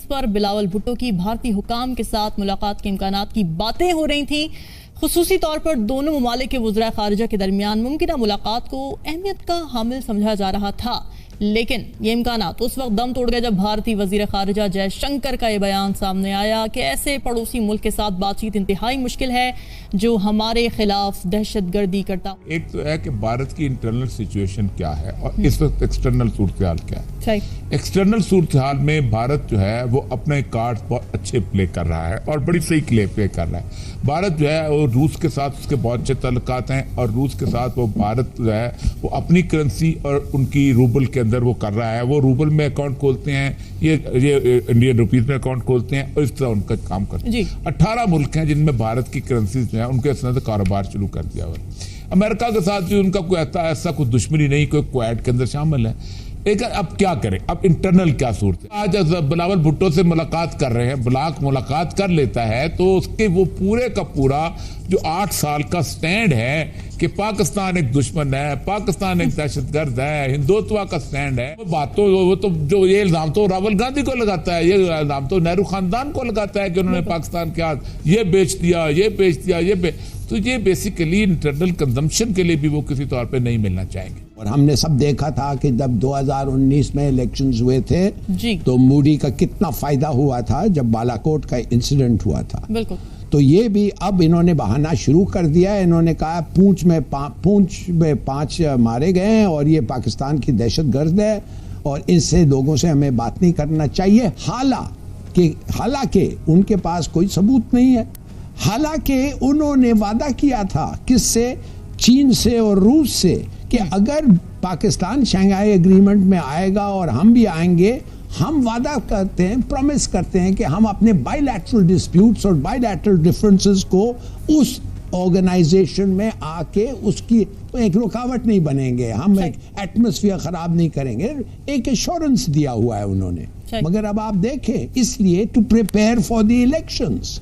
पर बिलावल भुट्टो की भारतीय हुकाम के साथ मुलाकात के इम्कानात की बातें हो रही थी। खुसूसी तौर पर दोनों ममालिक के वज़राए खारिजा के दरमियान मुमकिन मुलाकात को अहमियत का हामिल समझा जा रहा था, लेकिन ये इम्कानात उस वक्त दम तोड़ गए जब भारतीय वजीर खारिजा जयशंकर का ये बयान सामने आया कि ऐसे पड़ोसी मुल्क के साथ बातचीत इंतहाई मुश्किल है जो हमारे खिलाफ दहशतगर्दी करता। एक तो है कि भारत की इंटरनल सिचुएशन क्या है और इस वक्त एक्सटर्नल सूरत हाल क्या है। एक्सटर्नल सूरत हाल में भारत जो है वो अपने कार्ड बहुत अच्छे प्ले कर रहा है और बड़ी सही प्ले कर रहा है। भारत जो है वो रूस के साथ उसके बहुत अच्छे ताल्लुकात हैं और रूस के साथ वो भारत जो है वो अपनी करेंसी और उनकी रूबल के अंदर वो कर रहा है। वो रूबल में अकाउंट खोलते हैं, ये इंडियन रुपीज में अकाउंट खोलते हैं और इस तरह उनका काम करते हैं। 18 मुल्क हैं जिनमें भारत की करेंसीज जो है उनके साथ कारोबार शुरू कर दिया हुआ है। अमेरिका के साथ भी उनका कोई ऐसा कोई दुश्मनी नहीं, कोई क्वाड के अंदर शामिल है। लेकिन अब क्या करें, अब इंटरनल क्या सूरत है। आज बिलावल भुट्टो से मुलाकात कर रहे हैं, ब्लॉक मुलाकात कर लेता है तो उसके वो पूरे का पूरा जो 8 साल का स्टैंड है कि पाकिस्तान एक दुश्मन है, पाकिस्तान एक दहशतगर्द है, हिंदुत्व का स्टैंड है, वो तो जो ये इल्जाम तो राहुल गांधी को लगाता है, ये इल्जाम तो नेहरू खानदान को लगाता है कि उन्होंने पाकिस्तान के हाथ ये बेच दिया, ये बेच दिया, तो ये बेसिकली इंटरनल कंजम्पशन के लिए भी वो किसी तौर पे नहीं मिलना चाहेंगे। और हमने सब देखा था कि जब 2019 में इलेक्शंस हुए थे तो मोदी का कितना फायदा हुआ था जब बालाकोट का इंसिडेंट हुआ था। बिल्कुल। तो ये भी अब इन्होंने बहाना शुरू कर दिया है। इन्होंने कहा पूंछ में 5 मारे गए हैं और ये पाकिस्तान की दहशतगर्द है और इससे लोगों से हमें बात नहीं करना चाहिए। हालांकि उनके पास कोई सबूत नहीं है। हालांकि उन्होंने वादा किया था किससे, चीन से और रूस से, कि अगर पाकिस्तान शंघाई एग्रीमेंट में आएगा और हम भी आएंगे, हम वादा करते हैं, प्रॉमिस करते हैं कि हम अपने बायलैटरल डिस्प्यूट्स और बायलैटरल डिफरेंसेस को उस ऑर्गेनाइजेशन में आके उसकी एक रुकावट नहीं बनेंगे, हम एक एटमॉस्फेयर खराब नहीं करेंगे। एक एश्योरेंस दिया हुआ है उन्होंने। मगर अब आप देखें, इसलिए to prepare for the elections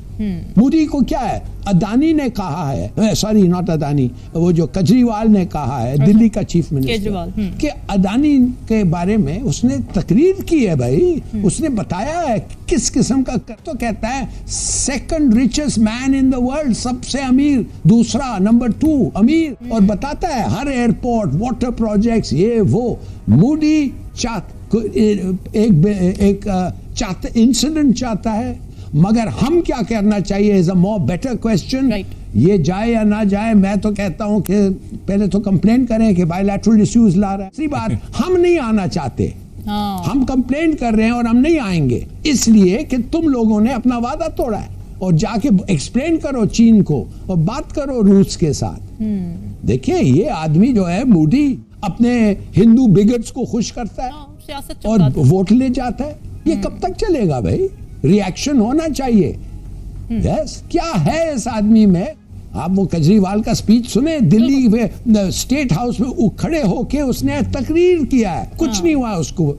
Modi को क्या है, अदानी ने कहा है, सॉरी नॉट अदानी, वो जो केजरीवाल ने कहा है, दिल्ली का चीफ मिनिस्टर, कि अदानी के बारे में उसने तकरीर की है भाई, उसने बताया है किस किस्म का, तो कहता है second richest man in the world, सबसे अमीर, दूसरा नंबर 2 अमीर, और बताता है हर एयरपोर्ट, वाटर प्रोजेक्ट्स, ये वो। मोदी एक इंसिडेंट चाहता है, मगर हम क्या करना चाहिए is a more better question. ये जाए या ना जाए, मैं तो कहता हूं कि पहले तो कंप्लेन करें कि बायलैटरल इश्यूज ला रहा है। दूसरी बात, हम नहीं आना चाहते, हम कंप्लेन कर रहे हैं और हम नहीं आएंगे इसलिए कि तुम लोगों ने अपना वादा तोड़ा है। और जाके एक्सप्लेन करो चीन को और बात करो रूस के साथ। देखिए ये आदमी जो है मोदी अपने हिंदू बिगट्स को खुश करता है और वोट ले जाता है। ये कब तक चलेगा भाई? रिएक्शन होना चाहिए। यस, क्या है इस आदमी में? आप वो केजरीवाल का स्पीच सुने, दिल्ली में स्टेट हाउस में खड़े होके उसने तकरीर किया है, कुछ नहीं हुआ उसको।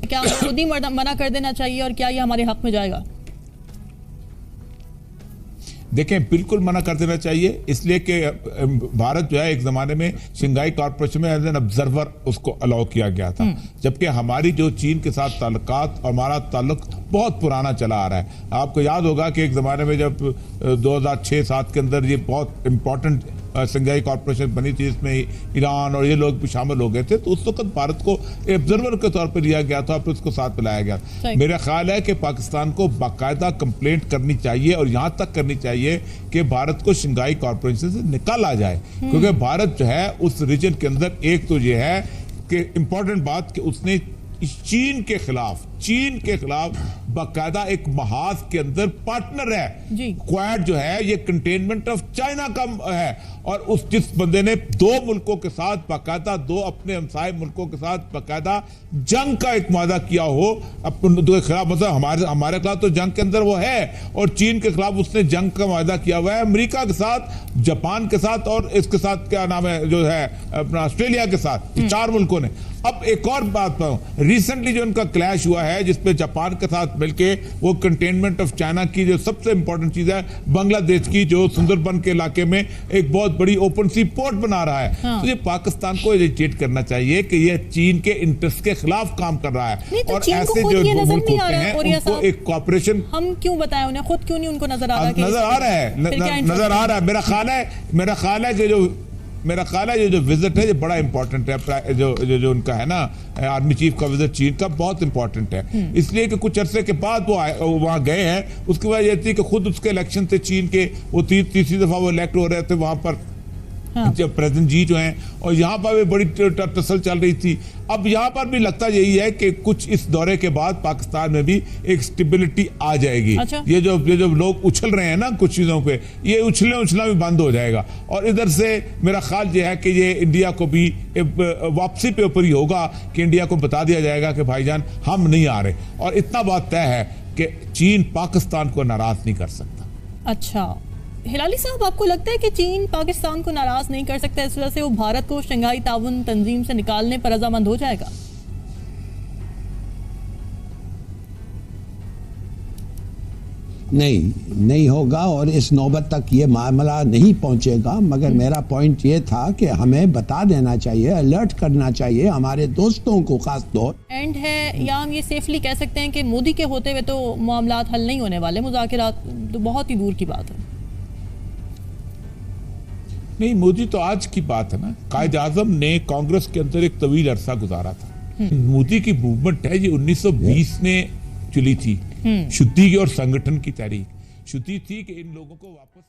क्या खुद ही मना कर देना चाहिए और क्या ये हमारे हक में जाएगा? देखें, बिल्कुल मना कर देना चाहिए, इसलिए कि भारत जो है एक जमाने में शंघाई कॉर्पोरेशन में एज एन ऑब्जर्वर उसको अलाउ किया गया था, जबकि हमारी जो चीन के साथ ताल्लुकात और हमारा ताल्लुक बहुत पुराना चला आ रहा है। आपको याद होगा कि एक जमाने में जब 2006-7 के अंदर ये बहुत इंपॉर्टेंट शंघाई कॉर्पोरेशन बनी थी, इसमें ईरान और ये लोग भी शामिल हो गए थे, तो उस वक्त भारत को ऑब्जर्वर के तौर पर लिया गया था, फिर उसको साथ मिलाया गया। मेरा ख्याल है कि पाकिस्तान को बाकायदा कंप्लेंट करनी चाहिए और यहाँ तक करनी चाहिए कि भारत को शंघाई कॉर्पोरेशन से निकाला जाए, क्योंकि भारत जो है उस रीजन के अंदर एक तो ये है कि इंपॉर्टेंट बात कि उसने चीन के खिलाफ बाकायदा एक महाज के अंदर पार्टनर है। क्वाड जो है ये कंटेनमेंट ऑफ चाइना का है और उस जिस बंदे ने 2 मुल्कों के साथ बाकायदा 2 अपने हमसाय मुल्कों के साथ बाकायदा जंग का एक वादा किया हो अपने खिलाफ, मतलब हमारे खिलाफ तो जंग के अंदर वो है और चीन के खिलाफ उसने जंग का वादा किया हुआ है, अमेरिका के साथ, जापान के साथ और इसके साथ क्या नाम है जो है अपना ऑस्ट्रेलिया के साथ, 4 मुल्कों ने। अब एक और बात रिसेंटली जो उनका क्लैश हुआ है जिसपे जापान के साथ मिलके वो कंटेनमेंट ऑफ चाइना की जो सबसे इंपॉर्टेंट चीज है बांग्लादेश की जो सुंदरबन के इलाके में एक बहुत बड़ी ओपन सी पोर्ट बना रहा है। हाँ। तो ये पाकिस्तान को इरिटेट करना चाहिए कि ये चीन के इंटरेस्ट के खिलाफ काम कर रहा है तो और ऐसे जो मुल्क होते हैं उनको एक कॉपरेशन हम क्यों बताएं उन्हें, खुद क्यों नहीं उनको नजर आ रहा है? नजर आ रहा है, नजर आ रहा है। मेरा ख्याल है कि जो विजिट है ये बड़ा इंपॉर्टेंट है, जो उनका है ना आर्मी चीफ का विजिट चीन का बहुत इंपॉर्टेंट है, इसलिए कि कुछ अरसे के बाद वो वहां गए हैं। उसकी वजह यह थी कि खुद उसके इलेक्शन थे चीन के, वो तीसरी दफा वो इलेक्ट हो रहे थे वहां पर। हाँ। जब प्रेसिडेंट जी जो हैं और यहाँ पर भी बड़ी टसल चल रही थी। अब यहाँ पर भी लगता यही है कि कुछ इस दौरे के बाद पाकिस्तान में भी एक स्टेबिलिटी आ जाएगी। अच्छा। ये जो लोग उछल रहे हैं ना कुछ चीजों पे, ये उछलना भी बंद हो जाएगा और इधर से मेरा ख्याल ये है कि ये इंडिया को भी वापसी पे ऊपर ही होगा कि इंडिया को बता दिया जाएगा कि भाईजान हम नहीं आ रहे। और इतना बात तय है कि चीन पाकिस्तान को नाराज नहीं कर सकता। अच्छा हिलाली साहब, आपको लगता है कि चीन पाकिस्तान को नाराज नहीं कर सकता, इस वजह से वो भारत को शंघाई ताउन तंजीम से निकालने पर रजामंद हो जाएगा? नहीं होगा और इस नौबत तक ये मामला नहीं पहुंचेगा। मगर मेरा पॉइंट ये था कि हमें बता देना चाहिए, अलर्ट करना चाहिए हमारे दोस्तों को खास तौर। एंड है या हम ये सेफली कह सकते हैं कि मोदी के होते हुए तो मामला हल नहीं होने वाले, मुज़ाकिरात तो बहुत ही दूर की बात है। नहीं, मोदी तो आज की बात है ना। कायद आजम ने कांग्रेस के अंदर एक तवील अरसा गुजारा था। मोदी की मूवमेंट है ये 1920 में चली थी, शुद्धि की और संगठन की तहरीक। शुद्धि थी कि इन लोगों को वापस